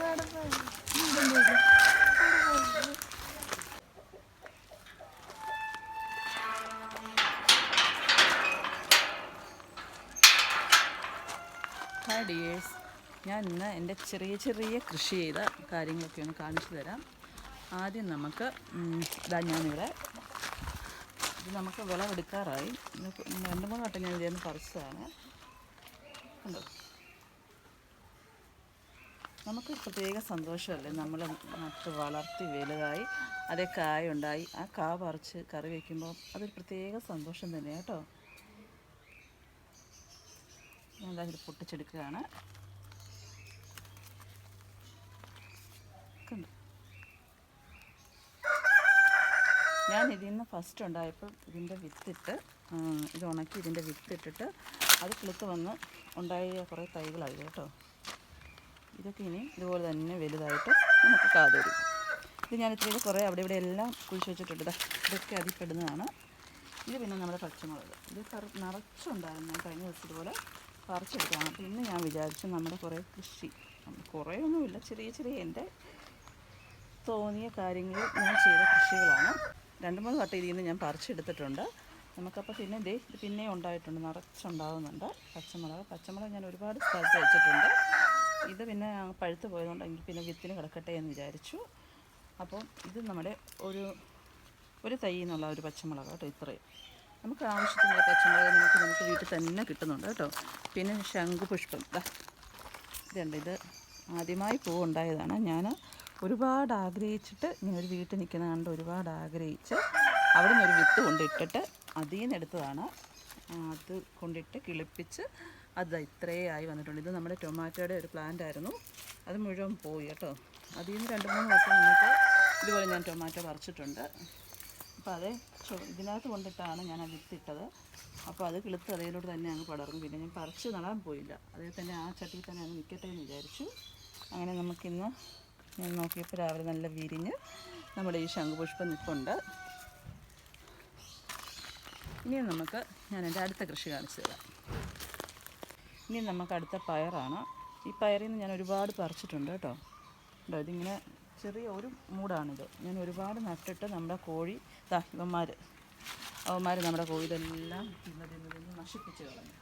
Hi dears, ഞാൻ ഇന്ന് എൻ്റെ ചെറിയ ചെറിയ കൃഷി ചെയ്ത കാര്യങ്ങളൊക്കെ ഒന്ന് കാണിച്ചു തരാം. ആദ്യം നമുക്ക് ഞാനിവിടെ ഇത് നമുക്ക് വിളവെടുക്കാറായി. 2-3 വട്ടം ഞാൻ ഇതിൽ നിന്ന് പറിച്ചതാണ്. കണ്ടോ, നമുക്ക് പ്രത്യേക സന്തോഷമല്ലേ നമ്മൾ നട്ട് വളർത്തി വലുതായി അതേ കായുണ്ടായി ആ കാ പറിച്ച് കറി വയ്ക്കുമ്പോൾ അതൊരു പ്രത്യേക സന്തോഷം തന്നെയാണ് കേട്ടോ. ഞാൻ ഇത് പൊട്ടിച്ചെടുക്കുകയാണ്. കണ്ടോ, ഞാൻ ഇതിൽ നിന്ന് ഫസ്റ്റ് ഉണ്ടായപ്പോൾ ഇതിൻ്റെ വിത്തിട്ട് ഇത് ഉണക്കി ഇതിൻ്റെ വിത്തിട്ടിട്ട് അത് കിളുത്ത് വന്ന് ഉണ്ടായ കുറേ തൈകളായി കേട്ടോ. ഇതൊക്കെ ഇനി ഇതുപോലെ തന്നെ വലുതായിട്ട് നമുക്ക് കാതരും. ഇത് ഞാൻ ഇത്രയും കുറേ അവിടെ ഇവിടെ എല്ലാം കുഴിച്ച് വെച്ചിട്ടുണ്ട്. ഇതൊക്കെ അതിൽപ്പെടുന്നതാണ്. ഇത് പിന്നെ നമ്മുടെ പച്ചമുളക്, ഇത് നിറച്ചുണ്ടായിരുന്നു. കഴിഞ്ഞ ദിവസം ഇതുപോലെ പറിച്ചെടുക്കുകയാണ്. അപ്പോൾ ഇന്ന് ഞാൻ വിചാരിച്ചു നമ്മുടെ കുറേ കൃഷി, കുറേയൊന്നുമില്ല, ചെറിയ ചെറിയ എൻ്റെ തോന്നിയ കാര്യങ്ങൾ ഞാൻ ചെയ്ത കൃഷികളാണ്. 2-3 വട്ടം ഇതിൽ നിന്ന് ഞാൻ പറിച്ചെടുത്തിട്ടുണ്ട്. നമുക്കപ്പോൾ പിന്നെ ഇത് പിന്നെയും ഉണ്ടായിട്ടുണ്ട്, നിറച്ചുണ്ടാകുന്നുണ്ട്. പച്ചമുളക് ഞാൻ ഒരുപാട് സ്ഥലത്ത് വെച്ചിട്ടുണ്ട്. ഇത് പിന്നെ പഴുത്ത് പോയതുകൊണ്ട് എനിക്ക് പിന്നെ വിത്തിന് കിടക്കട്ടെ എന്ന് വിചാരിച്ചു. അപ്പോൾ ഇത് നമ്മുടെ ഒരു തൈയിൽ നിന്നുള്ള ഒരു പച്ചമുളക് കേട്ടോ. ഇത്രയും നമുക്ക് ആവശ്യത്തിനുള്ള പച്ചമുളക് നമുക്ക് വീട്ടിൽ തന്നെ കിട്ടുന്നുണ്ട് കേട്ടോ. പിന്നെ ശംഖുപുഷ്പം ഇതുണ്ട്. ഇത് ആദ്യമായി പൂവുണ്ടായതാണ്. ഞാൻ ഒരുപാട് ആഗ്രഹിച്ചിട്ട് ഇങ്ങനെ ഒരു വീട്ടിൽ നിൽക്കുന്ന കണ്ട് ഒരുപാട് ആഗ്രഹിച്ച് അവിടെ നിന്നൊരു വിത്ത് കൊണ്ടിട്ടിട്ട് അതിൽ നിന്ന് എടുത്തതാണ്. അത് കൊണ്ടിട്ട് കിളിപ്പിച്ച് അത് ഇത്രയും ആയി വന്നിട്ടുണ്ട്. ഇത് നമ്മുടെ ടൊമാറ്റോയുടെ ഒരു പ്ലാന്റ് ആയിരുന്നു. അത് മുഴുവൻ പോയി കേട്ടോ. അതിൽ നിന്ന് 2-3 വട്ടം നമുക്ക് ഇതുപോലെ ഞാൻ ടൊമാറ്റോ പറിച്ചിട്ടുണ്ട്. അപ്പോൾ അതേ ഇതിനകത്ത് കൊണ്ടിട്ടാണ് ഞാൻ ആ വിത്തിട്ടത്. അപ്പോൾ അത് കിളുത്ത് അതേലോട്ട് തന്നെ അങ്ങ് പടർന്നു. പിന്നെ ഞാൻ പറിച്ച് നടാൻ പോയില്ല, അതേ തന്നെ ആ ചട്ടിയിൽ തന്നെ അങ്ങ് നിൽക്കട്ടെ എന്ന് വിചാരിച്ചു. അങ്ങനെ നമുക്കിന്ന് ഞാൻ നോക്കിയപ്പോൾ രാവിലെ നല്ല വിരിഞ്ഞ് നമ്മുടെ ഈ ശംഖുപുഷ്പം നിൽപ്പുണ്ട്. ഇനി ഞാൻ എൻ്റെ അടുത്ത കൃഷി കാണിച്ചു തരാം. ഇനി നമുക്ക് അടുത്ത പയറാണ്. ഈ പയറിൽ നിന്ന് ഞാൻ ഒരുപാട് പറിച്ചിട്ടുണ്ട് കേട്ടോ. ഇതിങ്ങനെ ചെറിയ ഒരു മൂടാണിത്. ഞാൻ ഒരുപാട് നട്ടിട്ട് നമ്മുടെ കോഴി അവന്മാർ നമ്മുടെ കോഴി ഇതെല്ലാം തിന്ന് നശിപ്പിച്ച് കളഞ്ഞു.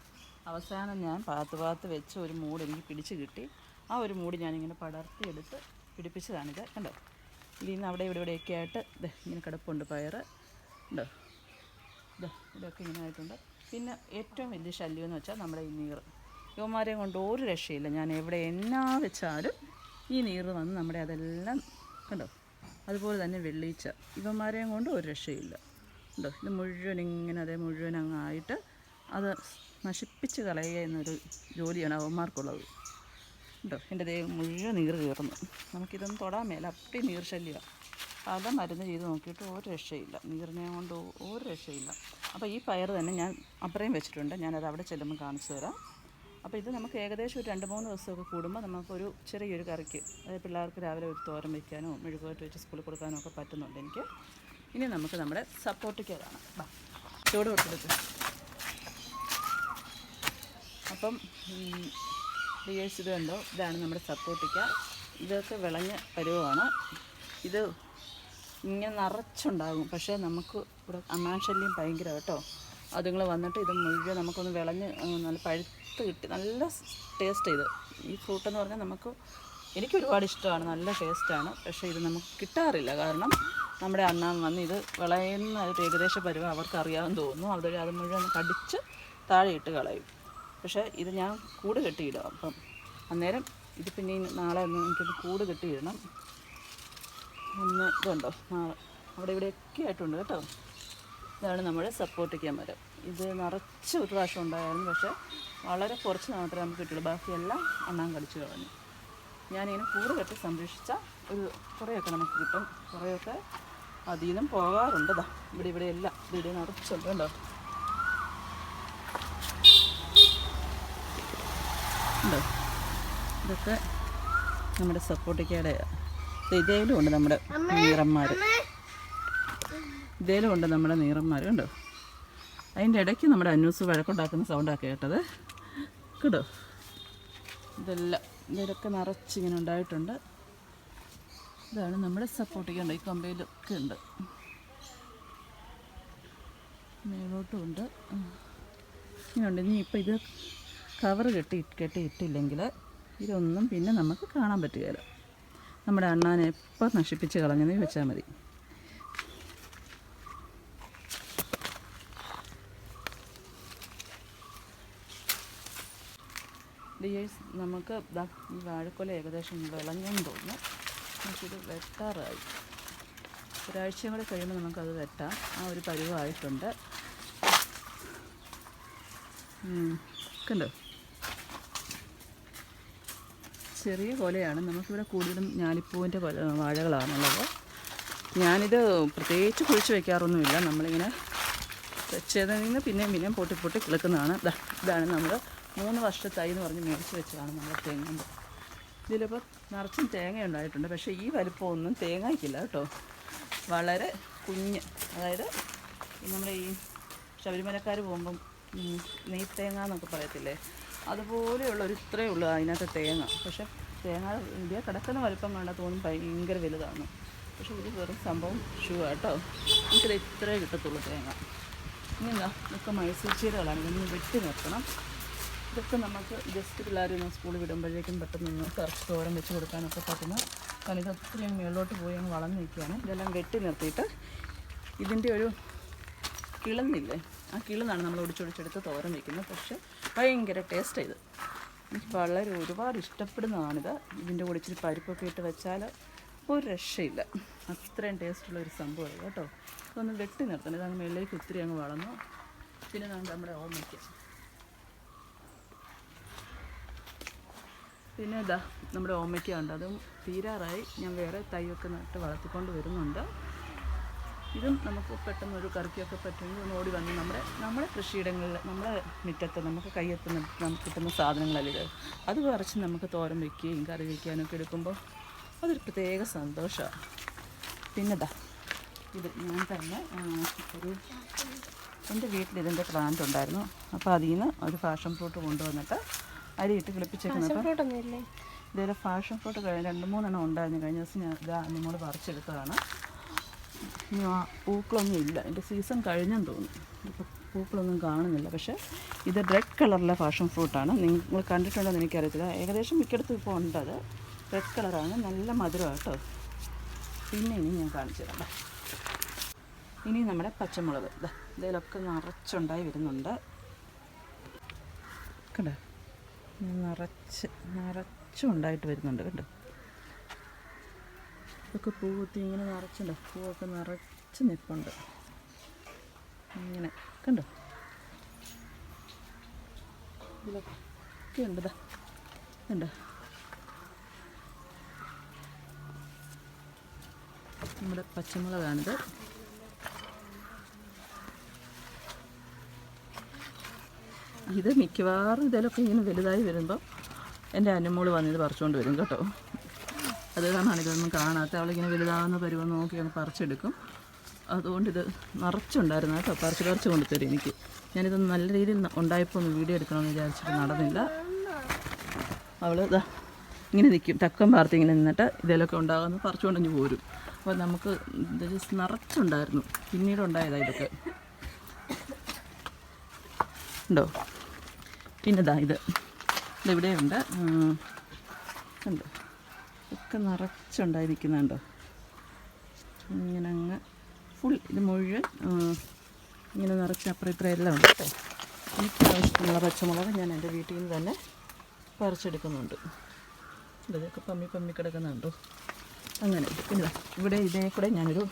അവസാനം ഞാൻ പാത്ത് വെച്ച് ഒരു മൂട് എനിക്ക് പിടിച്ച് കിട്ടി. ആ ഒരു മൂട് ഞാനിങ്ങനെ പടർത്തിയെടുത്ത് പിടിപ്പിച്ചതാണിത്. കണ്ടോ, ഇതിൽ നിന്ന് അവിടെ ഇവിടെയൊക്കെ ആയിട്ട് ഇങ്ങനെ കിടപ്പുണ്ട് പയർ. ഉണ്ടോ, ഇതൊക്കെ ഇങ്ങനെ ആയിട്ടുണ്ട്. പിന്നെ ഏറ്റവും വലിയ ശല്യം എന്ന് വെച്ചാൽ നമ്മുടെ ഈ നീറ്. യുവമാരെയും കൊണ്ട് ഒരു രക്ഷയില്ല. ഞാൻ എവിടെ എന്നാ വെച്ചാലും ഈ നീറ് വന്ന് നമ്മുടെ അതെല്ലാം കണ്ടോ. അതുപോലെ തന്നെ വെള്ളീച്ച, ഇവന്മാരെയും കൊണ്ട് ഒരു രക്ഷയില്ല. ഉണ്ടോ, ഇത് മുഴുവൻ ഇങ്ങനെ മുഴുവൻ അങ്ങായിട്ട് അത് നശിപ്പിച്ച് കളയുക എന്നൊരു ജോലിയാണ് അവന്മാർക്കുള്ളത്. ഉണ്ടോ, എൻ്റെ ദേഹം മുഴുവൻ നീറ് കയറുന്നു. നമുക്കിതൊന്നും തൊടാൻ മേല, അപ്പടി നീർ ശല്യമാണ്. പല മരുന്ന് ചെയ്ത് നോക്കിയിട്ട് ഒരു രക്ഷയില്ല, നീറിനെ കൊണ്ട് ഒരു രക്ഷയില്ല. അപ്പോൾ ഈ പയർ തന്നെ ഞാൻ അപ്പുറയും വെച്ചിട്ടുണ്ട്. ഞാനത് അവിടെ ചെല്ലുമ്പോൾ കാണിച്ചു തരാം. അപ്പോൾ ഇത് നമുക്ക് ഏകദേശം ഒരു 2-3 ദിവസമൊക്കെ കൂടുമ്പോൾ നമുക്കൊരു ചെറിയൊരു കറിക്ക്, അതായത് പിള്ളേർക്ക് രാവിലെ ഒരു തോരൻ വയ്ക്കാനോ മെഴുകുവരട്ടി വെച്ച് സ്കൂളിൽ കൊടുക്കാനോ ഒക്കെ പറ്റുന്നുണ്ട് എനിക്ക്. ഇനി നമുക്ക് നമ്മുടെ സപ്പോർട്ടിക്ക കാണാം. ചൂട് കൊടുത്തെടുക്കും. അപ്പം ഡിയേഴ്സ് ഇത് കണ്ടോ, ഇതാണ് നമ്മുടെ സപ്പോർട്ടിക്ക. ഇതൊക്കെ വിളഞ്ഞ പരുവമാണ്. ഇത് ഇങ്ങനെ നിറച്ചുണ്ടാകും. പക്ഷേ നമുക്ക് ഇവിടെ അണ്ണാശല്യം ഭയങ്കര കേട്ടോ. അതുങ്ങൾ വന്നിട്ട് ഇത് മുഴുവൻ നമുക്കൊന്ന് വിളഞ്ഞ് നല്ല പഴുത്ത് കിട്ടി. നല്ല ടേസ്റ്റ് ഇത്. ഈ ഫ്രൂട്ടെന്ന് പറഞ്ഞാൽ എനിക്ക് ഒരുപാട് ഇഷ്ടമാണ്, നല്ല ടേസ്റ്റാണ്. പക്ഷേ ഇത് നമുക്ക് കിട്ടാറില്ല. കാരണം നമ്മുടെ അണ്ണാൻ വന്ന് ഇത് വിളയുന്ന ഒരു ഏകദേശ പരുവം അവർക്കറിയാമെന്ന് തോന്നുന്നു. അത് മുഴുവൻ കടിച്ച് താഴെ ഇട്ട് കളയും. പക്ഷേ ഇത് ഞാൻ കൂട് കെട്ടിയിടും. അപ്പം അന്നേരം ഇത് പിന്നെ നാളെ എനിക്കൊന്ന് കൂട് കെട്ടിയിടണം. ഇതുണ്ടോ, അവിടെ ഇവിടെയൊക്കെ ആയിട്ടുണ്ട് കേട്ടോ. ഇതാണ് നമ്മുടെ സപ്പോർട്ടിക്ക മരം. ഇത് നിറച്ച് ഒരു പ്രാവശ്യം ഉണ്ടായിരുന്നു. പക്ഷേ വളരെ കുറച്ച് മാത്രമേ നമുക്ക് കിട്ടുള്ളൂ. ബാക്കിയെല്ലാം അണ്ണാൻ കടിച്ചു കളഞ്ഞു. ഞാനിങ്ങനെ കൂട് കെട്ടി സംരക്ഷിച്ചാൽ കുറേയൊക്കെ നമുക്ക് കിട്ടും. കുറേയൊക്കെ അതിൽ നിന്നും പോകാറുണ്ട്. ഇവിടെ എല്ലാം ഇവിടെ നിറച്ചുണ്ട് കേട്ടോ. ഉണ്ടോ, ഇതൊക്കെ നമ്മുടെ സപ്പോർട്ടിക്കയുടെ ഇതേലും ഉണ്ട് നമ്മുടെ നീറന്മാർ. ഇതേലും ഉണ്ട് നമ്മുടെ നീറന്മാർ. കണ്ടോ, അതിൻ്റെ ഇടയ്ക്ക് നമ്മുടെ അന്നൂസ് വഴക്കുണ്ടാക്കുന്ന സൗണ്ടാണ് കേട്ടത് കേട്ടോ. ഇതൊക്കെ നിറച്ചിങ്ങനെ ഉണ്ടായിട്ടുണ്ട്. ഇതാണ് നമ്മുടെ സപ്പോർട്ടിക്കുണ്ട്. ഈ കമ്പയിലൊക്കെ ഉണ്ട്, മേലോട്ടും ഉണ്ട്. ഇങ്ങനെയുണ്ട്. ഇനി ഇപ്പം ഇത് കവർ കെട്ടിയിട്ടില്ലെങ്കിൽ ഇതൊന്നും പിന്നെ നമുക്ക് കാണാൻ പറ്റുകയില്ല. നമ്മുടെ അണ്ണാനെ എപ്പോൾ നശിപ്പിച്ച് കളഞ്ഞെന്ന് വെച്ചാൽ മതി. ഡിയേഴ്സ്, നമുക്ക് ഈ വാഴക്കൊല ഏകദേശം വിളഞ്ഞെന്ന് തോന്നുന്നു. നമുക്കിത് വെട്ടാറായി. ഒരാഴ്ചയും കൂടെ കഴിയുമ്പോൾ നമുക്കത് വെട്ടാം. ആ ഒരു പരുവമായിട്ടുണ്ട്. കണ്ടോ, ചെറിയ കൊലയാണ്. നമുക്കിവിടെ കൂടുതലും ഞാലിപ്പൂവിൻ്റെ വാഴകളാണുള്ളത്. ഞാനിത് പ്രത്യേകിച്ച് കുഴിച്ച് വയ്ക്കാറൊന്നുമില്ല. നമ്മളിങ്ങനെ വെച്ചതിൽ നിന്ന് പിന്നെയും പൊട്ടി കിളുക്കുന്നതാണ്. ഇതാണ് നമ്മൾ 3 വർഷത്തായി എന്ന് പറഞ്ഞ് മേടിച്ച് വെച്ചതാണ് നമ്മുടെ തെങ്ങ്. ഇതിലിപ്പോൾ നിറച്ചും തേങ്ങ ഉണ്ടായിട്ടുണ്ട്. പക്ഷേ ഈ വലിപ്പമൊന്നും തേങ്ങയ്ക്കില്ല കേട്ടോ. വളരെ കുഞ്ഞ്, അതായത് നമ്മുടെ ഈ ശബരിമലക്കാർ പോകുമ്പം നെയ്ത്തേങ്ങ എന്നൊക്കെ പറയത്തില്ലേ, അതുപോലെയുള്ളൊരു ഇത്രയേ ഉള്ളൂ അതിനകത്ത് തേങ്ങ. പക്ഷേ തേങ്ങ ഇന്ത്യ കിടക്കുന്ന വലിപ്പം കണ്ടാൽ തോന്നും ഭയങ്കര വലുതാണ്. പക്ഷേ ഇത് വെറും സംഭവം കേട്ടോ. നമുക്കിത് ഇത്രേ കിട്ടത്തുള്ളൂ തേങ്ങ. ഇനി എന്താ, ഇതൊക്കെ മൈസൂർ ചീരകളാണ്. ഇതൊന്ന് വെട്ടി നിർത്തണം. ഇതൊക്കെ നമുക്ക് ജസ്റ്റ് പിള്ളേർ സ്കൂളിൽ വിടുമ്പോഴേക്കും പെട്ടെന്ന് കറച്ച് തോരൻ വെച്ച് കൊടുക്കാനൊക്കെ പറ്റുന്ന. കാരണം ഇത് ഒത്തിരി മുകളിലോട്ട് പോയി അങ്ങ് വളർന്നു നിൽക്കുകയാണ്. ഇതെല്ലാം വെട്ടി നിർത്തിയിട്ട് ഇതിൻ്റെ ഒരു കിളുന്നില്ലേ, ആ കിളുന്നാണ് നമ്മൾ ഒടിച്ചൊടിച്ചെടുത്ത് തോരൻ വയ്ക്കുന്നത്. പക്ഷേ ഭയങ്കര ടേസ്റ്റ് ഇത്. എനിക്ക് വളരെ ഒരുപാട് ഇഷ്ടപ്പെടുന്നതാണിത്. ഇതിൻ്റെ കൂടെ ഇച്ചിരി പരിപ്പൊക്കെ ഇട്ട് വെച്ചാൽ ഒരു രക്ഷയില്ല. അത്രയും ടേസ്റ്റുള്ളൊരു സംഭവമാണ് കേട്ടോ. ഇതൊന്ന് വെട്ടി നിർത്തണം. ഇതങ്ങ് മേളിലേക്ക് ഒത്തിരി അങ്ങ് വളർന്നു. പിന്നെ നമ്മുടെ ഓമയ്ക്ക, പിന്നെ ഇതാ നമ്മുടെ ഓമയ്ക്ക ഉണ്ട്. അതും തീരാറായി. ഞാൻ വേറെ തൈയൊക്കെ നട്ട് വളർത്തിക്കൊണ്ട് വരുന്നുണ്ട്. ഇതും നമുക്ക് പെട്ടെന്നൊരു കറിക്കൊക്കെ പറ്റുമെങ്കിൽ ഒന്ന് ഓടി വന്ന് നമ്മുടെ കൃഷിയിടങ്ങളിൽ, നമ്മുടെ മുറ്റത്ത് നമുക്ക് കയ്യെത്തുന്ന നമുക്ക് കിട്ടുന്ന സാധനങ്ങളല്ലേ ഇത്. അത് പറിച്ച് നമുക്ക് തോരൻ വയ്ക്കുകയും കറി വയ്ക്കാനൊക്കെ എടുക്കുമ്പോൾ അതൊരു പ്രത്യേക സന്തോഷമാണ്. പിന്നെതാ ഇത് ഞാൻ തന്നെ എൻ്റെ വീട്ടിൽ ഇതിൻ്റെ പ്ലാന്റ് ഉണ്ടായിരുന്നു. അപ്പോൾ അതിൽ നിന്ന് ഒരു പാഷൻ ഫ്രൂട്ട് കൊണ്ടുവന്നിട്ട് അരിയിട്ട് കിളിപ്പിച്ചേക്കുന്നത്. ഇതേപോലെ പാഷൻ ഫ്രൂട്ട് 2-3 ഉണ്ടായിരുന്നു. കഴിഞ്ഞ ദിവസം ഞാൻ നിങ്ങളോട് പറിച്ചെടുത്തതാണ്. ഇനി ആ പൂക്കളൊന്നും ഇല്ല. എൻ്റെ സീസൺ കഴിഞ്ഞെന്ന് തോന്നുന്നു. ഇപ്പോൾ പൂക്കളൊന്നും കാണുന്നില്ല. പക്ഷേ ഇത് റെഡ് കളറിലെ പാഷൻ ഫ്രൂട്ടാണ്. നിങ്ങൾ കണ്ടിട്ടുണ്ടോയെന്ന് എനിക്കറിയത്തില്ല. ഏകദേശം മിക്കയിടത്തും ഇപ്പോൾ ഉണ്ട്. അത് റെഡ് കളറാണ്, നല്ല മധുരമാണ് കേട്ടോ. പിന്നെ ഇനി ഞാൻ കാണിച്ചു തരാം. ഇനി നമ്മുടെ പച്ചമുളക് ഇതിലൊക്കെ നിറച്ചുണ്ടായി വരുന്നുണ്ട്. കണ്ടോ, നിറച്ചുണ്ടായിട്ട് വരുന്നുണ്ട്. കണ്ടോ, ഇതൊക്കെ പൂത്തി ഇങ്ങനെ നിറച്ചുണ്ട്. പൂവൊക്കെ നിറച്ച് നിൽപ്പുണ്ട് ഇങ്ങനെ. കണ്ടോ, ഇതിലൊക്കെ ഉണ്ട്. കണ്ടോ, നമ്മുടെ പച്ചമുളകാണിത്. ഇത് മിക്കവാറും ഇതിലൊക്കെ ഇങ്ങനെ വലുതായി വരുമ്പോൾ എൻ്റെ അനുമോള് വന്നിത് പറിച്ചുകൊണ്ട് വരും കേട്ടോ. അത് കാരണമാണ് ഇതൊന്നും കാണാത്ത. അവളിങ്ങനെ വലുതാവുന്ന പരുവം നോക്കി അങ്ങ് പറിച്ചെടുക്കും. അതുകൊണ്ടിത് നിറച്ചുണ്ടായിരുന്നു കേട്ടോ. പറിച്ച് കൊണ്ടുതരും എനിക്ക്. ഞാനിതൊന്ന് നല്ല രീതിയിൽ ഉണ്ടായപ്പോൾ ഒന്ന് വീഡിയോ എടുക്കണമെന്ന് വിചാരിച്ചിട്ട് നടന്നില്ല. അവൾ ഇതാ ഇങ്ങനെ നിൽക്കും, തക്കം പാർത്തി ഇങ്ങനെ നിന്നിട്ട് ഇതിലൊക്കെ ഉണ്ടാകുന്ന പറിച്ചുകൊണ്ടഞ്ഞ് പോരും. അപ്പോൾ നമുക്ക് ജസ്റ്റ് നിറച്ചുണ്ടായിരുന്നു. പിന്നീട് ഉണ്ടായതാണ് ഇതൊക്കെ. ഉണ്ടോ? പിന്നെ ഇതിവിടെയുണ്ട്. ഉണ്ട്, ഒക്കെ നിറച്ചുണ്ടായി നിൽക്കുന്നുണ്ടോ. ഇങ്ങനെ അങ്ങ് ഫുൾ ഇത് മുഴുവൻ ഇങ്ങനെ നിറച്ച് അപ്പുറം ഇപ്പുറം എല്ലാം ഉണ്ട് കേട്ടോ. എനിക്ക് ആവശ്യത്തിനുള്ള പച്ചമുളക് ഞാൻ എൻ്റെ വീട്ടിൽ നിന്ന് തന്നെ പറിച്ചെടുക്കുന്നുണ്ട്. ഇതൊക്കെ പമ്മി കിടക്കുന്നുണ്ടോ. അങ്ങനെ. പിന്നെ ഇവിടെ ഇതേ കൂടെ ഞാനൊരു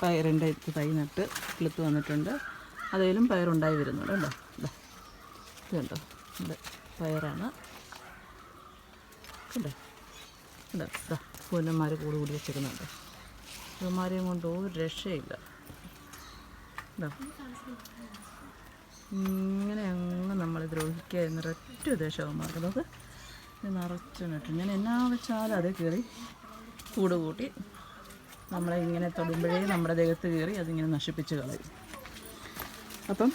പയറിൻ്റെ തൈ നട്ട് കിളുത്ത് വന്നിട്ടുണ്ട്. അതേലും പയറുണ്ടായി വരുന്നുണ്ട്. ഉണ്ടോ, ഇതുണ്ടോ, ഇത് പയറാണ്. ഉണ്ടോ, ഉണ്ടോ, പൂനന്മാർ കൂടി വെച്ചിരുന്നുണ്ട്. ഇവന്മാരെയും കൊണ്ട് ഒരു രക്ഷയില്ല. ഉണ്ടോ, ഇങ്ങനെ അങ്ങ് നമ്മൾ ദ്രോഹിക്കുക എന്നൊരൊറ്റ ഉദ്ദേശമാകുമാർക്ക്. നമുക്ക് നിറച്ചു നട്ടു. ഞാൻ എന്നാ വെച്ചാലും അത് കയറി കൂട് കൂട്ടി നമ്മളെ ഇങ്ങനെ തൊടുമ്പോഴേ നമ്മുടെ ദേഹത്ത് കയറി അതിങ്ങനെ നശിപ്പിച്ച് കളയും. അപ്പം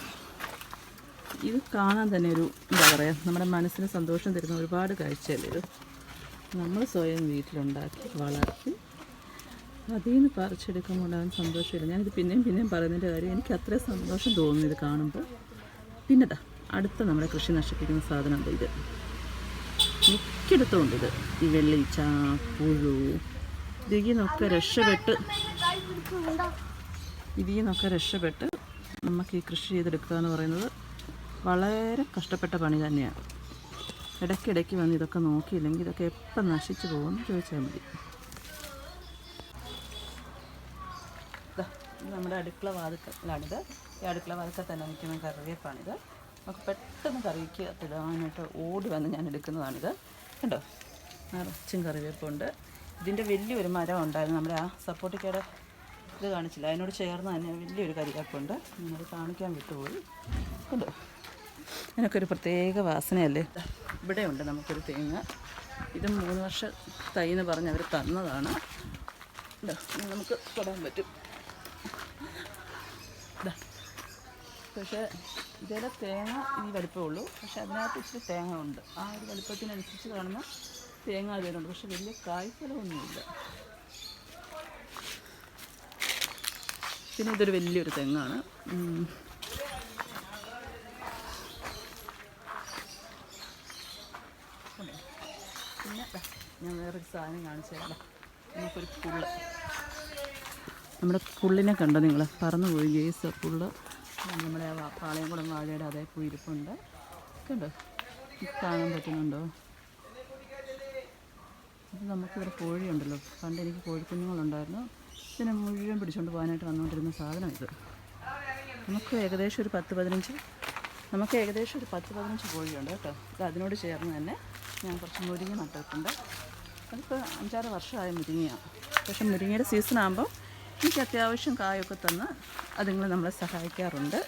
ഇത് കാണാൻ തന്നെ ഒരു എന്താ പറയുക, നമ്മുടെ മനസ്സിന് സന്തോഷം തരുന്ന ഒരുപാട് കാഴ്ചയല്ലേ ഇത്. നമ്മൾ സ്വയം വീട്ടിലുണ്ടാക്കി വളർത്തി അതിൽ നിന്ന് പറിച്ചെടുക്കുമ്പോൾ ഉണ്ടാകുന്ന സന്തോഷമില്ല. ഞാനിത് പിന്നെയും പറയുന്നതിൻ്റെ കാര്യം, എനിക്ക് അത്രയും സന്തോഷം തോന്നുന്നു ഇത് കാണുമ്പോൾ. പിന്നെതാ അടുത്ത നമ്മുടെ കൃഷി നശിപ്പിക്കുന്ന സാധനമുണ്ട് ഇത്. മിക്കയിടത്തും ഉണ്ട് ഇത്. ഈ വെള്ളീച്ച, പുഴു, ഇതിൽ നിന്നൊക്കെ രക്ഷപ്പെട്ട് നമുക്ക് ഈ കൃഷി ചെയ്തെടുക്കുക എന്ന് പറയുന്നത് വളരെ കഷ്ടപ്പെട്ട പണി തന്നെയാണ്. ഇടയ്ക്കിടയ്ക്ക് വന്ന് ഇതൊക്കെ നോക്കിയില്ലെങ്കിൽ ഇതൊക്കെ എപ്പം നശിച്ചു പോകുമെന്ന് ചോദിച്ചാൽ മതി. ഇത് നമ്മുടെ അടുക്കള വാതിക്കലാണിത്. ഈ അടുക്കള വാതിക്കൽ തന്നെ നിൽക്കുന്ന കറിവേപ്പാണിത്. നമുക്ക് പെട്ടെന്ന് കറിക്ക് ഇടാനായിട്ട് ഓടി വന്ന് ഞാൻ എടുക്കുന്നതാണിത്. കണ്ടോ, നിറച്ചും കറിവേപ്പുണ്ട്. ഇതിൻ്റെ വലിയൊരു മരം ഉണ്ടായിരുന്നു, നമ്മുടെ ആ സപ്പോർട്ടിക്കയുടെ ഇത് കാണിച്ചില്ല, അതിനോട് ചേർന്ന് തന്നെ വലിയൊരു കറിവേപ്പുണ്ട്. ഞാനത് കാണിക്കാൻ വിട്ടുപോയി. കണ്ടോ, അതിനൊക്കെ ഒരു പ്രത്യേക വാസനയല്ലേ. ഇവിടെയുണ്ട് നമുക്കൊരു തേങ്ങ. ഇത് 3 വർഷ തൈ എന്ന് പറഞ്ഞ് അവർ തന്നതാണ്. നമുക്ക് തൊടാൻ പറ്റും. പക്ഷേ ഇതിലെ തേങ്ങ ഈ വലിപ്പമേ ഉള്ളൂ. പക്ഷെ അതിനകത്ത് ഇച്ചിരി തേങ്ങ ഉണ്ട്. ആ ഒരു വലിപ്പത്തിനനുസരിച്ച് കാണുന്ന തേങ്ങ അതിലുണ്ട്. പക്ഷെ വലിയ കായ്ഫലമൊന്നുമില്ല. പിന്നെ ഇതൊരു വലിയൊരു തെങ്ങാണ്. പിന്നെ ഞാൻ വേറൊരു സാധനം കാണിച്ചു തരാം. നമുക്കൊരു പുല്ല്, നമ്മുടെ പുല്ലിനെ കണ്ടോ നിങ്ങൾ? പറന്നു പോയി ഗേസ് പുല്ല്. നമ്മുടെ പാളയംകുളം വാഴയുടെ അതേ പൂയിരിപ്പുണ്ട്. കണ്ടോ, കാണാൻ പറ്റുന്നുണ്ടോ? ഇത് നമുക്കിവിടെ കോഴിയുണ്ടല്ലോ. പണ്ട് എനിക്ക് കോഴിക്കുഞ്ഞുങ്ങളുണ്ടായിരുന്നു. ഇതിനെ മുഴുവൻ പിടിച്ചുകൊണ്ട് പോകാനായിട്ട് വന്നുകൊണ്ടിരുന്ന സാധനം ഇത്. നമുക്ക് ഏകദേശം ഒരു 10-15 കോഴിയുണ്ട് കേട്ടോ. ഇത് അതിനോട് ചേർന്ന് തന്നെ ഞാൻ കുറച്ച് മുരിങ്ങ നട്ടിട്ടുണ്ട്. അതിപ്പോൾ 5-6 വർഷമായ മുരിങ്ങയാണ്. പക്ഷെ മുരിങ്ങയുടെ സീസണാകുമ്പോൾ എനിക്ക് അത്യാവശ്യം കായൊക്കെ തന്ന് അതുങ്ങൾ നമ്മളെ സഹായിക്കാറുണ്ട്.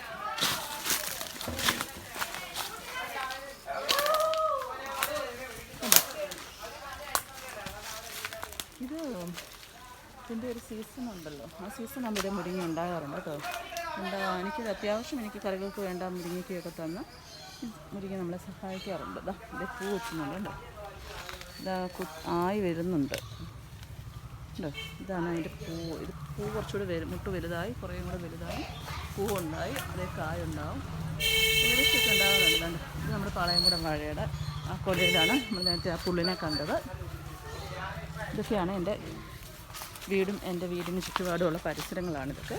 ഇതിൻ്റെ ഒരു സീസൺ ഉണ്ടല്ലോ, ആ സീസൺ ആകുമ്പോൾ ഇതേ മുരിങ്ങ ഉണ്ടാകാറുണ്ട് കേട്ടോ. എനിക്കൊരു അത്യാവശ്യം എനിക്ക് കറികൾക്ക് വേണ്ട മുരിങ്ങയ്ക്കൊക്കെ തന്ന് മുരിങ്ങ നമ്മളെ സഹായിക്കാറുണ്ട്. ഇതേ പൂ വെക്കുന്നുണ്ട്. ആയി വരുന്നുണ്ട്. ഇതാണ് അതിൻ്റെ പൂവ്. ഇത് പൂ കുറച്ചുകൂടി മുട്ട് വലുതായി, കുറേയും കൂടെ വലുതായി പൂവുണ്ടായി, അതേ കായുണ്ടാവും. ഏകദേശമൊക്കെ ഉണ്ടാകാറുണ്ട്. ഇത് നമ്മുടെ പാളയംകുളം വാഴയുടെ ആ കൊലയിലാണ് നമ്മൾ നേരത്തെ ആ പുള്ളിനെ കണ്ടത്. ഇതൊക്കെയാണ് എൻ്റെ വീടിന് ചുറ്റുപാടുമുള്ള പരിസരങ്ങളാണിതൊക്കെ.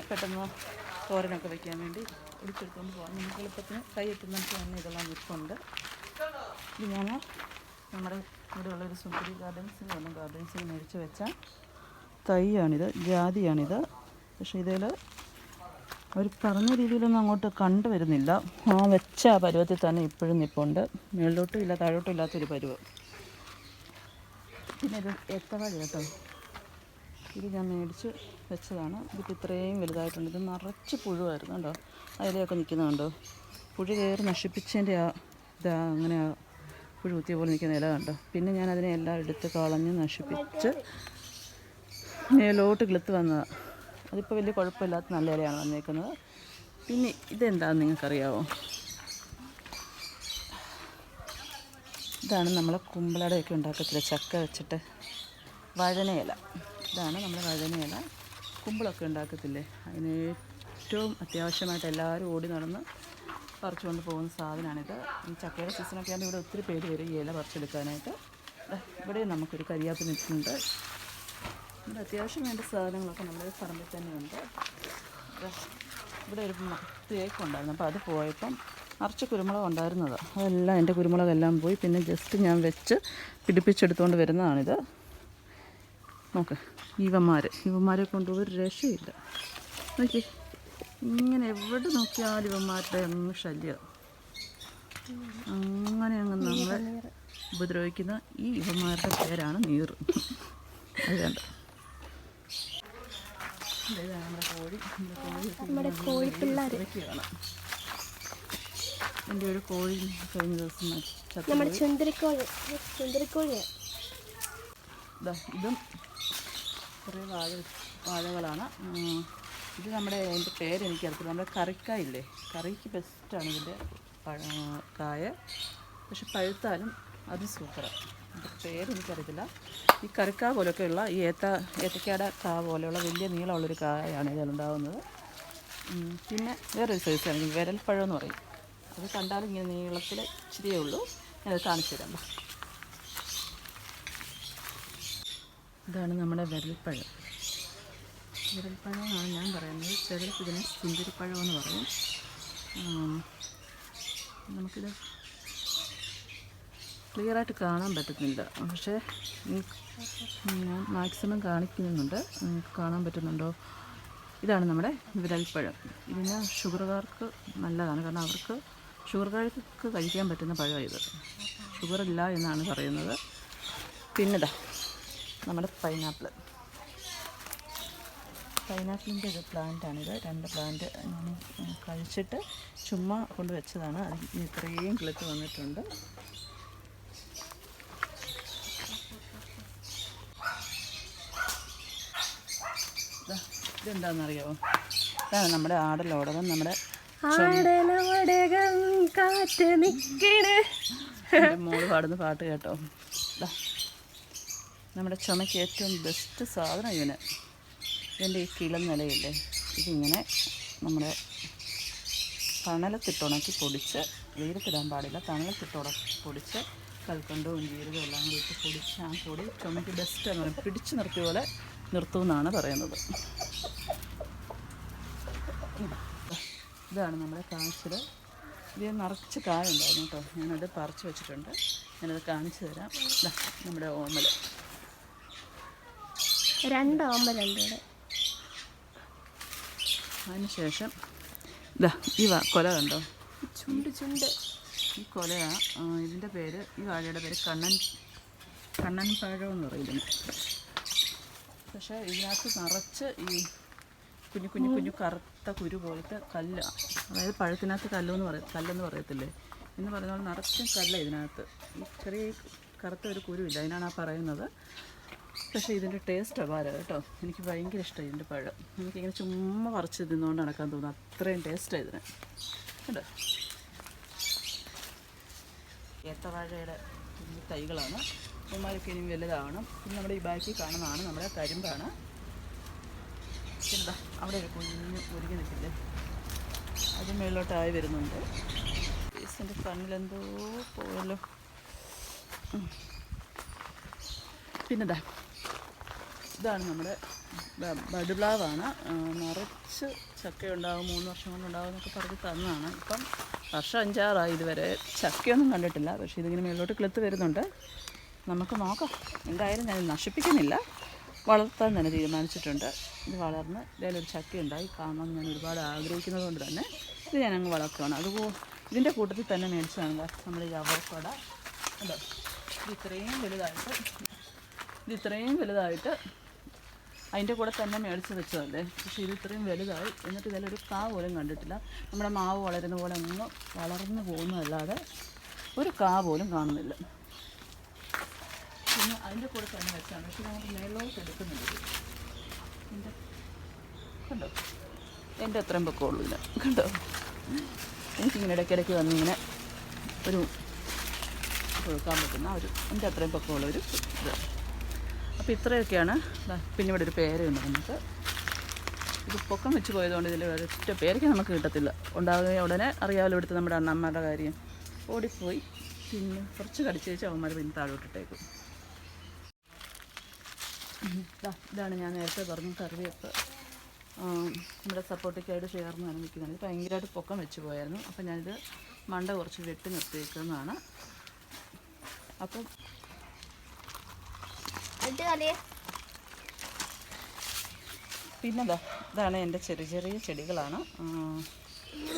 പെട്ടെന്ന് തോരനൊക്കെ വയ്ക്കാൻ വേണ്ടി ഒടിച്ചെടുത്തുകൊണ്ട് പോകാം. നമുക്ക് എളുപ്പത്തിന് കൈ എത്തുന്നതിന് തന്നെ ഇതെല്ലാം വിൽപ്പുണ്ട്. ഇത് ഞാൻ നമ്മുടെ ഇവിടെയുള്ളൊരു സുന്ദരി ഗാർഡൻസിന് മേടിച്ച് വെച്ച തൈയാണിത്, ജാതിയാണിത്. പക്ഷേ ഇതിൽ അവർ പറഞ്ഞ രീതിയിലൊന്നും അങ്ങോട്ട് കണ്ടുവരുന്നില്ല. ആ വെച്ച ആ പരുവത്തിൽ തന്നെ ഇപ്പോഴും നിൽപ്പുണ്ട്. മേളിലോട്ടും ഇല്ല താഴോട്ടും ഇല്ലാത്തൊരു പരുവം. പിന്നെ ഇത് ഏത്തവാഴ കേട്ടോ. ഇത് ഞാൻ മേടിച്ച് വെച്ചതാണ്. ഇതിപ്പോൾ ഇത്രയും വലുതായിട്ടുണ്ട്. ഇത് നിറച്ച് പുഴുവായിരുന്നു കേട്ടോ. അതിലൊക്കെ നിൽക്കുന്നുണ്ടോ, പുഴു കയറി നശിപ്പിച്ചതിൻ്റെ അങ്ങനെ പുഴു കുത്തിയ പോലെ നിൽക്കുന്ന ഇല കണ്ടോ. പിന്നെ ഞാൻ അതിനെ എല്ലാം എടുത്ത് കളഞ്ഞ് നശിപ്പിച്ച് മേലോട്ട് കിളുത്ത് വന്നതാണ്. അതിപ്പോൾ വലിയ കുഴപ്പമില്ലാത്ത നല്ല ഇലയാണ് വന്നേക്കുന്നത്. പിന്നെ ഇതെന്താണെന്ന് നിങ്ങൾക്കറിയാമോ? ഇതാണ് നമ്മളെ കുമ്പളടയൊക്കെ ഉണ്ടാക്കത്തില്ല, ചക്ക വെച്ചിട്ട് വഴനയില. ഇതാണ് നമ്മുടെ വഴനയില. കുമ്പിളൊക്കെ ഉണ്ടാക്കത്തില്ലേ, അതിന് ഏറ്റവും അത്യാവശ്യമായിട്ട് എല്ലാവരും ഓടി നടന്ന് പറിച്ചുകൊണ്ട് പോകുന്ന സാധനമാണിത്. ഈ ചക്കയുടെ സീസണൊക്കെ ആകുമ്പോൾ ഇവിടെ ഒത്തിരി പേര് വരും ഈ ഇല പറിച്ചെടുക്കാനായിട്ട്. ഇവിടെ നമുക്കൊരു കരിയാപ്പ് നിൽക്കുന്നുണ്ട്. ഇവിടെ അത്യാവശ്യം വേണ്ട സാധനങ്ങളൊക്കെ നമ്മുടെ പറമ്പിൽ തന്നെയുണ്ട്. ഇവിടെ ഒരു തേക്കുണ്ടായിരുന്നു, അപ്പോൾ അത് പോയപ്പം നിറച്ച് കുരുമുളക് ഉണ്ടായിരുന്നത്. അതെല്ലാം എൻ്റെ കുരുമുളകെല്ലാം പോയി. പിന്നെ ജസ്റ്റ് ഞാൻ വെച്ച് പിടിപ്പിച്ചെടുത്തുകൊണ്ട് വരുന്നതാണിത്. നോക്ക്, ഇവന്മാരെ കൊണ്ട് ഒരു രക്ഷയില്ല. നോക്കി, ഇങ്ങനെ എവിടെ നോക്കിയാലും ഇവന്മാരുടെ അങ്ങ് ശല്യം. അങ്ങനെ അങ്ങ് നമ്മളെ ഉപദ്രവിക്കുന്ന ഈ ഇവന്മാരുടെ പേരാണ് നീറ്. അത് കണ്ട, നമ്മുടെ കോഴി പിള്ളേരൊക്കെയാണ്. എൻ്റെ ഒരു കോഴി കഴിഞ്ഞ ദിവസം ഇതും കുറേ വാഴകളാണ്. ഇത് നമ്മുടെ അതിൻ്റെ പേരെനിക്കറിയത്തില്ല. നമ്മുടെ കറിക്കായില്ലേ, കറിക്ക് ബെസ്റ്റാണ് ഇതിൻ്റെ കായ. പക്ഷെ പഴുത്താലും അത് സൂപ്പറാണ്. അതിൻ്റെ പേരെനിക്കറിയത്തില്ല. ഈ കറിക്കാ പോലെയൊക്കെയുള്ള ഈ ഏത്തക്കയുടെ കാ പോലെയുള്ള വലിയ നീളമുള്ളൊരു കായാണ് ഇതിലുണ്ടാകുന്നത്. പിന്നെ വേറൊരു സൈസാണ് വിരൽപ്പഴം എന്ന് പറയും. അത് കണ്ടാലും ഇങ്ങനെ നീളത്തിൽ ഇച്ചിരിയേ ഉള്ളൂ. ഞാനത് കാണിച്ചു തരാം. ഇതാണ് നമ്മുടെ വിരൽപ്പഴം. വിരൽപ്പഴമാണ് ഞാൻ പറയുന്നത്. ചിലർക്ക് ഇതിനെ സുന്ദരിപ്പഴം എന്ന് പറയും. നമുക്കിത് ക്ലിയറായിട്ട് കാണാൻ പറ്റുന്നില്ല, പക്ഷേ ഞാൻ മാക്സിമം കാണിക്കുന്നുണ്ട്. നിങ്ങൾക്ക് കാണാൻ പറ്റുന്നുണ്ടോ? ഇതാണ് നമ്മുടെ വിരൽപ്പഴം. ഇതിന് ഷുഗറുകാർക്ക് നല്ലതാണ്, കാരണം അവർക്ക് ഷുഗറുകാർക്ക് കഴിക്കാൻ പറ്റുന്ന പഴമാണ് ഇത്. ഷുഗറില്ല എന്നാണ് പറയുന്നത്. പിന്നെതാ നമ്മുടെ പൈനാപ്പിളിൻ്റെ ഒരു പ്ലാന്റാണിത്. 2 പ്ലാന്റ് ഞാൻ കഴിച്ചിട്ട് ചുമ്മാ കൊണ്ട് വെച്ചതാണ്. അതിന് ഇത്രയും കിളുത്ത് വന്നിട്ടുണ്ട്. ഇതെന്താണെന്നറിയാമോ? ഇതാണ് നമ്മുടെ ആടലോടകം. നമ്മുടെ മോള് പാടുന്ന പാട്ട് കേട്ടോ. നമ്മുടെ ചുമയ്ക്ക് ഏറ്റവും ബെസ്റ്റ് സാധനം ഇതിൻ്റെ ഈ കിളം നിലയില്ലേ, ഇതിങ്ങനെ നമ്മുടെ തണലത്തിട്ടുണക്കി പൊടിച്ച്, വെയിലത്തിടാൻ പാടില്ല, തണലത്തിട്ടുണക്കി പൊടിച്ച് കൽക്കണ്ടവും ജീരകവും എല്ലാം കൂടി ഇട്ട് പൊടിച്ച് ആ പൊടി ചുമയ്ക്ക് ബെസ്റ്റ് എന്ന് പറയും. പിടിച്ച് നിർത്തിയ പോലെ നിർത്തുമെന്നാണ് പറയുന്നത്. ഇതാണ് നമ്മുടെ കാച്ചിൽ. ഇത് നിറച്ച് കായ ഉണ്ടായിരുന്നു കേട്ടോ. ഞാനത് പറിച്ച് വെച്ചിട്ടുണ്ട്. ഞാനത് കാണിച്ചു തരാം. നമ്മുടെ ഓമൽ, 2 ഓമലുണ്ട് ഇവിടെ. അതിനുശേഷം ഇതാ ഈ കൊല കണ്ടോ, ചുണ്ട്. ഈ കൊലയാണ്. ഇതിൻ്റെ പേര്, ഈ വാഴയുടെ പേര് കണ്ണൻ പഴം എന്ന് പറയുന്നത്. പക്ഷേ ഇതിനകത്ത് നിറച്ച് ഈ കുഞ്ഞു കറുത്ത കുരു പോലത്തെ കല്ല്, അതായത് പഴത്തിനകത്ത് കല്ലെന്ന് പറയത്തില്ലേ എന്ന് പറയുന്ന പോലെ നിറച്ചും കല്ല് ഇതിനകത്ത്. ഈ ചെറിയ കറുത്ത ഒരു കുരുവില്ല, അതിനാണ് ആ പറയുന്നത്. പക്ഷേ ഇതിൻ്റെ ടേസ്റ്റ് അപാരം കേട്ടോ. എനിക്ക് ഭയങ്കര ഇഷ്ടമായി ഇതിൻ്റെ പഴം. എനിക്കിങ്ങനെ ചുമ്മാ പറിച്ച് തിന്നുകൊണ്ട് നടക്കാൻ തോന്നുന്നു, അത്രയും ടേസ്റ്റാണ് ഇതിന് കേട്ടോ. ഏത്തവാഴയുടെ തൈകളാണ്. ഉമ്മാരൊക്കെ ഇനി വലുതാവണം. പിന്നെ നമ്മുടെ ഈ ബാക്കി കാണുന്നതാണ് നമ്മുടെ കരിമ്പാണ്. പിന്നെ അവിടെ ഒരു കുഞ്ഞ് ഒരുങ്ങി നിൽക്കില്ലേ, അത് മേളിലോട്ടായി വരുന്നുണ്ട്. പീസിൻ്റെ കണ്ണിലെന്തോ പോയല്ലോ. പിന്നെ ഇതാണ് നമ്മുടെ ബഡ്പ്ലാവാണ്. നിറച്ച് ചക്കയുണ്ടാകും, 3 വർഷം കൊണ്ടുണ്ടാകും എന്നൊക്കെ പറഞ്ഞ് തന്നതാണ്. ഇപ്പം വർഷം 5-6 ഇതുവരെ ചക്കയൊന്നും കണ്ടിട്ടില്ല. പക്ഷേ ഇതിങ്ങനെ മേളിലോട്ട് കിളുത്ത് വരുന്നുണ്ട്. നമുക്ക് നോക്കാം. എന്തായാലും ഞാൻ നശിപ്പിക്കുന്നില്ല, വളർത്താൻ തന്നെ തീരുമാനിച്ചിട്ടുണ്ട്. ഇത് വളർന്ന് ഇതിലൊരു ചക്ക ഉണ്ടായി കാണാൻ ഞാൻ ഒരുപാട് ആഗ്രഹിക്കുന്നത് കൊണ്ട് തന്നെ ഇത് ഞാനങ്ങ് വളർത്തുകയാണ്. അതുപോലെ ഇതിൻ്റെ കൂട്ടത്തിൽ തന്നെ മേടിച്ചതാണ് നമ്മുടെ ഈ അവക്കട. അല്ലോ, ഇത് ഇത്രയും വലുതായിട്ട് അതിൻ്റെ കൂടെ തന്നെ മേടിച്ച് വെച്ചതല്ലേ. പക്ഷേ ഇത് ഇത്രയും വലുതായി, എന്നിട്ട് ഇതിലൊരു കാ പോലും കണ്ടിട്ടില്ല. നമ്മുടെ മാവ് വളരുന്ന പോലെ ഒന്നും വളർന്നു പോകുന്നതല്ലാതെ ഒരു കാ പോലും കാണുന്നില്ല. പിന്നെ അതിൻ്റെ കൂടെ തന്നെ വെച്ചാണ്. പക്ഷേ നമുക്ക് മേലോട്ട് എടുക്കുന്നുണ്ട്. കണ്ടോ, എൻ്റെ അത്രയും പൊക്കമുള്ളൂ ഇല്ല കണ്ടോ. എനിക്കിങ്ങനെ ഇടയ്ക്കിടയ്ക്ക് വന്നിങ്ങനെ ഒരു കൊടുക്കാൻ പറ്റുന്ന എൻ്റെ അത്രയും പൊക്കമുള്ളൊരു ഇത്. അപ്പോൾ ഇത്രയൊക്കെയാണ്. പിന്നെ ഇവിടെ ഒരു പേരയുണ്ട് നമുക്ക്. ഇത് പൊക്കം വെച്ച് പോയതുകൊണ്ട് ഇതിൽ ഒരൊറ്റ പേരയ്ക്ക് നമുക്ക് കിട്ടത്തില്ല. ഉണ്ടാകുക ഉടനെ അറിയാമല്ലോ ഇവിടുത്തെ നമ്മുടെ അണ്ണന്മാരുടെ കാര്യം. ഓടിപ്പോയി പിന്നെ കുറച്ച് കടിച്ച് വെച്ച് അവന്മാർ പിന്നെ താഴോട്ടിട്ടേക്കും. ഇതാണ് ഞാൻ നേരത്തെ പറഞ്ഞ കറിവേപ്പ്. നമ്മുടെ സപ്പോർട്ടിക്കായിട്ട് ചേർന്ന് തന്നെ നിൽക്കുന്നതാണ്. ഇത് ഭയങ്കരമായിട്ട് പൊക്കം വെച്ച് പോയായിരുന്നു. അപ്പം ഞാനിത് മണ്ട കുറച്ച് വെട്ടി നിർത്തി വയ്ക്കുന്നതാണ്. അപ്പം പിന്നെ ഇതാണ് എൻ്റെ ചെറിയ ചെടികളാണ്.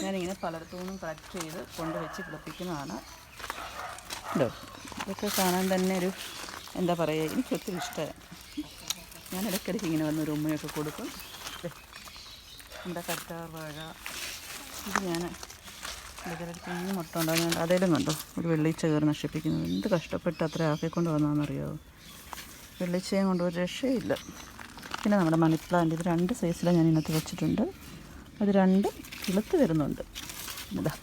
ഞാനിങ്ങനെ പലയിടത്തുനിന്നും കളക്ട് ചെയ്ത് കൊണ്ടുവച്ച് കിളിപ്പിക്കുന്നതാണ്. ഉണ്ടോ, ഇതൊക്കെ കാണാൻ തന്നെ ഒരു എന്താ പറയുക, എനിക്കൊത്തിരി ഇഷ്ടമാണ്. ഞാൻ ഇടയ്ക്കിടയ്ക്ക് ഇങ്ങനെ വന്നൊരു ഉമ്മയൊക്കെ കൊടുക്കും. എൻ്റെ കറ്റാർ വാഴ, ഇത് ഞാൻ കുഞ്ഞു മുട്ട ഉണ്ടാകുന്നുണ്ട്. അതേലും കണ്ടോ ഒരു വെള്ളിച്ച കയറി നശിപ്പിക്കുന്നത്. എന്ത് കഷ്ടപ്പെട്ട് അത്ര ആക്കിക്കൊണ്ട് വന്നതെന്നറിയാമോ. വെള്ളിച്ചയും കൊണ്ട് ഒരു രക്ഷയില്ല. പിന്നെ നമ്മുടെ മണി പ്ലാന്റ് ഇത് 2 സൈസിലാണ് ഞാൻ ഇതിനകത്ത് വെച്ചിട്ടുണ്ട്. അത് 2 കിളുത്ത് വരുന്നുണ്ട്. ഇതാ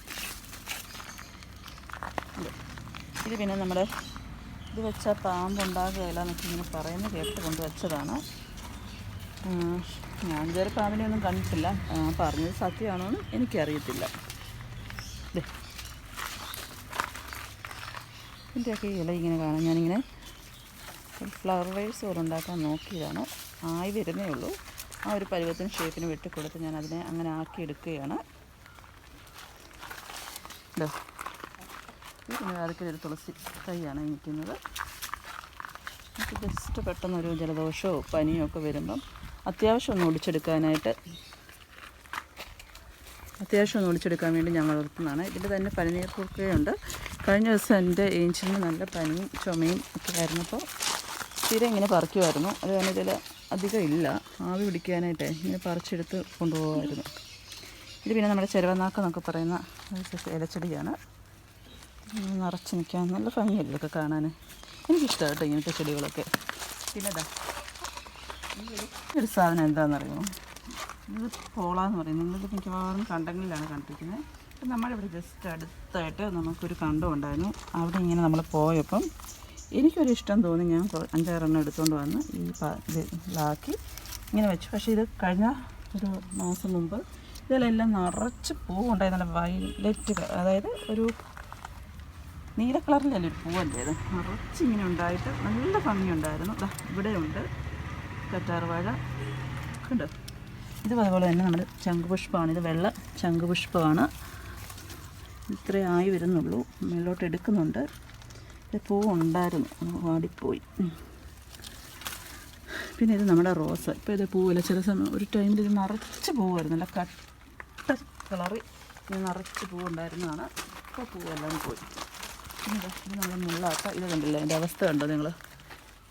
ഇത് പിന്നെ നമ്മുടെ ഇത് വെച്ചാൽ പാമ്പുണ്ടാകുകയില്ല എന്നൊക്കെ ഇങ്ങനെ പറയുന്നത് കേട്ട് കൊണ്ടുവച്ചതാണ്. ഞാൻ ഇതുവരെ പാമ്പിനെ ഒന്നും കണ്ടിട്ടില്ല. പറഞ്ഞത് സത്യമാണോ എന്ന് എനിക്കറിയത്തില്ല. ഇതിൻ്റെയൊക്കെ ഇല ഇങ്ങനെ കാണാം. ഞാനിങ്ങനെ ഫ്ലവർ വൈസ് പോലെ ഉണ്ടാക്കാൻ നോക്കിയതാണ്. ആയി വരുന്നേ ഉള്ളൂ. ആ ഒരു പരുവത്തിന് ഷേപ്പിന് വെട്ടിക്കൊടുത്ത് ഞാൻ അതിനെ അങ്ങനെ ആക്കി എടുക്കുകയാണ്. ഇതോ പിന്നെ അതൊക്കെ തുളസി തൈയാണ് നിൽക്കുന്നത്. നമുക്ക് ജസ്റ്റ് പെട്ടെന്നൊരു ജലദോഷമോ പനിയോ ഒക്കെ വരുമ്പം അത്യാവശ്യം ഒന്ന് ഒടിച്ചെടുക്കാൻ വേണ്ടി ഞാൻ വളർത്തുന്നതാണ്. ഇതിൻ്റെ തന്നെ പനിനീർ കുറുക്കയുണ്ട്. കഴിഞ്ഞ ദിവസം എൻ്റെ ഏഞ്ചലിന് നല്ല പനിയും ചുമയും ഒക്കെ ആയിരുന്നപ്പോൾ സ്ഥിരം ഇങ്ങനെ പറിക്കുമായിരുന്നു. അത് കാരണം ഇതിൽ അധികം ഇല്ല. ആവി പിടിക്കാനായിട്ട് ഇങ്ങനെ പറിച്ചെടുത്ത് കൊണ്ടുപോകുമായിരുന്നു. ഇത് പിന്നെ നമ്മുടെ ചെരവനാക്ക എന്നൊക്കെ പറയുന്ന ഇലച്ചെടിയാണ്. നിറച്ച് നിൽക്കാൻ നല്ല ഭംഗിയല്ലേ ഇതൊക്കെ കാണാൻ. എനിക്കിഷ്ടമാണ് കേട്ടോ ഇങ്ങനത്തെ ചെടികളൊക്കെ. പിന്നെ ഒരു സാധനം എന്താണെന്നറിയുമോ? ഇത് പോളാന്ന് പറയുന്നത്. നിങ്ങളിത് മിക്കവാറും കണ്ടങ്ങളിലാണ് കണ്ടിരിക്കുന്നത്. അപ്പം നമ്മളിവിടെ ജസ്റ്റ് അടുത്തായിട്ട് നമുക്കൊരു കണ്ടം ഉണ്ടായിരുന്നു. അവിടെ ഇങ്ങനെ നമ്മൾ പോയപ്പം എനിക്കൊരു ഇഷ്ടം തോന്നി. ഞാൻ 5-6 എണ്ണം എടുത്തുകൊണ്ട് വന്ന് ഇതിലാക്കി ഇങ്ങനെ വെച്ചു. പക്ഷേ ഇത് കഴിഞ്ഞ ഒരു മാസം മുമ്പ് ഇതിലെല്ലാം നിറച്ച് പൂവുണ്ടായി. നല്ല വയലറ്റ്, അതായത് ഒരു നീല കളറിലല്ലേ ഒരു പൂവല്ലേ അത്, നിറച്ച് ഇങ്ങനെ ഉണ്ടായിട്ട് നല്ല ഭംഗിയുണ്ടായിരുന്നു. ഇവിടെയുണ്ട് കറ്റാർവാഴ ഉണ്ട്. ഇതും അതുപോലെ തന്നെ നമ്മുടെ ശംഖുപുഷ്പമാണ്. ഇത് വെള്ള ശംഖുപുഷ്പമാണ്. ഇത്രേ ആയി വരുന്നുള്ളൂ. മേലോട്ട് എടുക്കുന്നുണ്ട്. ഇത് പൂവുണ്ടായിരുന്നു, വാടിപ്പോയി. പിന്നെ ഇത് നമ്മുടെ റോസ്. ഇപ്പോൾ ഇത് പൂവില്ല. ചില സമയം ഒരു ടൈമിൽ ഇത് നിറച്ച് പൂവായിരുന്നു. നല്ല കട്ട കളറിൽ നിറച്ച് പൂവുണ്ടായിരുന്നതാണ്. ഇപ്പോൾ പൂവെല്ലാം പോയി. ഇത് നമ്മൾ മുള്ളാക്ക. ഇത് കണ്ടില്ല അതിൻ്റെ അവസ്ഥ കണ്ടോ നിങ്ങൾ?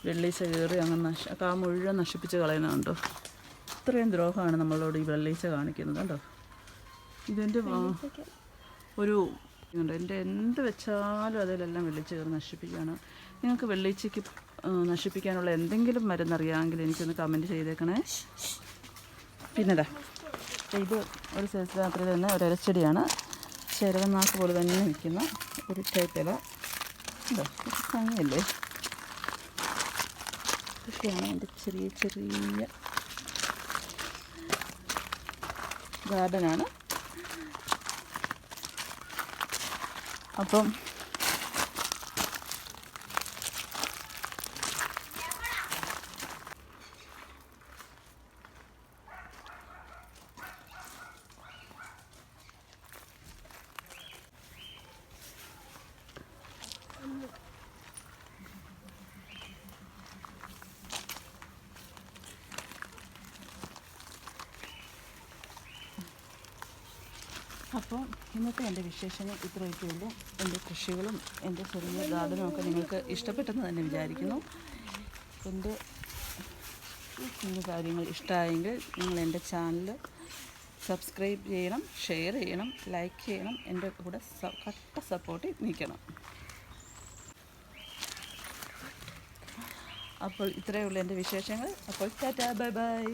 വെള്ളീച്ച കയറി അങ്ങനെ ആ മുഴുവൻ നശിപ്പിച്ച് കളയുന്നതുണ്ടോ? ഇത്രയും ദ്രോഹമാണ് നമ്മളോട് ഈ വെള്ളീച്ച കാണിക്കുന്നത് കണ്ടോ? ഇതെൻ്റെ ഒരു ഉണ്ട്. എൻ്റെ എന്ത് വെച്ചാലും അതിലെല്ലാം വെള്ളീച്ച കയറി നശിപ്പിക്കുകയാണ്. നിങ്ങൾക്ക് വെള്ളീച്ചയ്ക്ക് നശിപ്പിക്കാനുള്ള എന്തെങ്കിലും മരുന്നറിയാമെങ്കിൽ എനിക്കൊന്ന് കമൻറ്റ് ചെയ്തേക്കണേ. പിന്നെതാ ഇത് ഒരു സൈസ് രാത്രി തന്നെ ഒരു ഇലച്ചെടിയാണ്. ചെരവനാക്ക് പോലെ തന്നെ നിൽക്കുന്ന ഒരു ടൈപ്പ് ഇല. ഉണ്ടോ? ഭംഗിയല്ലേ? ഇതൊക്കെയാണ് എൻ്റെ ചെറിയ ചെറിയ ഗാർഡനാണ്. അപ്പം അപ്പോൾ ഇന്നത്തെ എൻ്റെ വിശേഷങ്ങൾ ഇത്രയൊക്കെ ഉള്ളൂ. എൻ്റെ കൃഷികളും എൻ്റെ ചെറിയ ഗാർഡനും ഒക്കെ നിങ്ങൾക്ക് ഇഷ്ടപ്പെട്ടെന്ന് തന്നെ വിചാരിക്കുന്നു. എൻ്റെ ഈ കുഞ്ഞു കാര്യങ്ങൾ ഇഷ്ടമായെങ്കിൽ നിങ്ങൾ എൻ്റെ ചാനൽ സബ്സ്ക്രൈബ് ചെയ്യണം, ഷെയർ ചെയ്യണം, ലൈക്ക് ചെയ്യണം. എൻ്റെ കൂടെ കട്ട സപ്പോർട്ടിൽ നിൽക്കണം. അപ്പോൾ ഇത്രയേ ഉള്ളൂ എൻ്റെ വിശേഷങ്ങൾ. അപ്പോൾ ടാറ്റാ, ബൈ ബൈ.